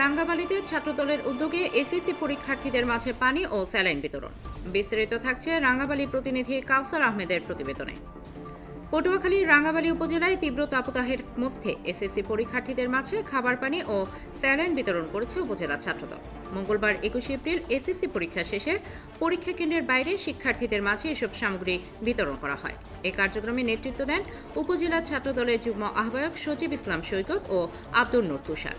রাঙ্গামাটিতে ছাত্রদলের উদ্যোগে এসএসসি পরীক্ষার্থীদের মাঝে পানি ও স্যালাইন বিতরণ। বিস্তারিত থাকছে রাঙ্গামাটি প্রতিনিধি কাউসার আহমেদের প্রতিবেদনে। পটুয়াখালীর রাঙ্গামাটি উপজেলায় তীব্র তাপদাহের মধ্যে এসএসসি পরীক্ষার্থীদের মাঝে খাবার পানি ও স্যালাইন বিতরণ করেছে উপজেলা ছাত্রদল। মঙ্গলবার 21 এপ্রিল এসএসসি পরীক্ষা শেষে পরীক্ষা কেন্দ্রের বাইরে শিক্ষার্থীদের মাঝে এসব সামগ্রী বিতরণ করা হয়। এই কার্যক্রমে নেতৃত্ব দেন উপজেলা ছাত্রদলের যুগ্ম আহ্বায়ক সজীব ইসলাম সৈকত ও আব্দুল নূর তুষার।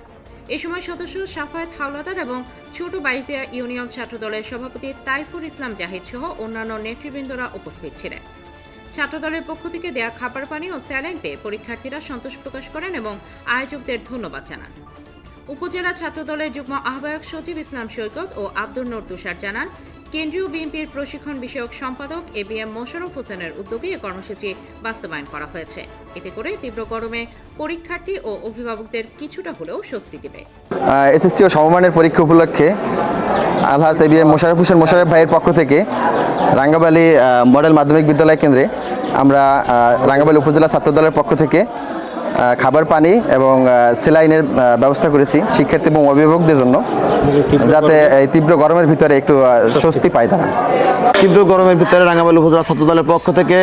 এ সময় সদস্য সাফায়েত হাওলাদার এবং ছোট বাইশদিয়া ইউনিয়ন ছাত্রদলের সভাপতি তাইফুর ইসলাম জাহিদ সহ অন্যান্য নেতৃবৃন্দরা উপস্থিত ছিলেন। ছাত্রদলের পক্ষ থেকে দেয়া খাবার পানি ও স্যালাইন পেয়ে পরীক্ষার্থীরা সন্তোষ প্রকাশ করেন এবং আয়োজকদের ধন্যবাদ জানান। উপজেলা ছাত্রদলের যুগ্ম আহ্বায়ক সজীব ইসলাম সৈকত ও আব্দুল নূর তুষার জানান, কেন্দ্রীয় বিএনপির প্রশিক্ষণ বিষয়ক সম্পাদক এবিএম মোশাররফ হোসেনের উদ্যোগে এ কর্মসূচি বাস্তবায়ন করা হয়েছে। এতে করে তীব্র গরমে পরীক্ষার্থী ও অভিভাবকদের কিছুটা হলেও স্বস্তি দেবে। এসএসসি ও সমমানের পরীক্ষা উপলক্ষে আলহাজ এবিএম মোশাররফ হোসেন মোশাররফ ভাইয়ের পক্ষ থেকে রাঙ্গামাটি মডেল মাধ্যমিক বিদ্যালয় কেন্দ্রে আমরা রাঙ্গামাটি উপজেলা ছাত্রদলের পক্ষ থেকে খাবার পানি এবং স্যালাইনের ব্যবস্থা করেছি শিক্ষার্থী এবং অভিভাবকদের জন্য, যাতে এই তীব্র গরমের ভিতরে একটু স্বস্তি পায় তারা। তীব্র গরমের ভিতরে রাঙ্গামাটি উপজেলা ছাত্রদলের পক্ষ থেকে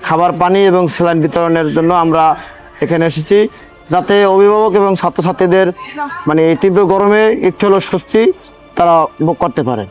খাবার পানি এবং স্যালাইন বিতরণের জন্য আমরা এখানে এসেছি, যাতে অভিভাবক এবং ছাত্রছাত্রীদের এই তীব্র গরমে একটু হলেও স্বস্তি তারা ভোগ করতে পারে।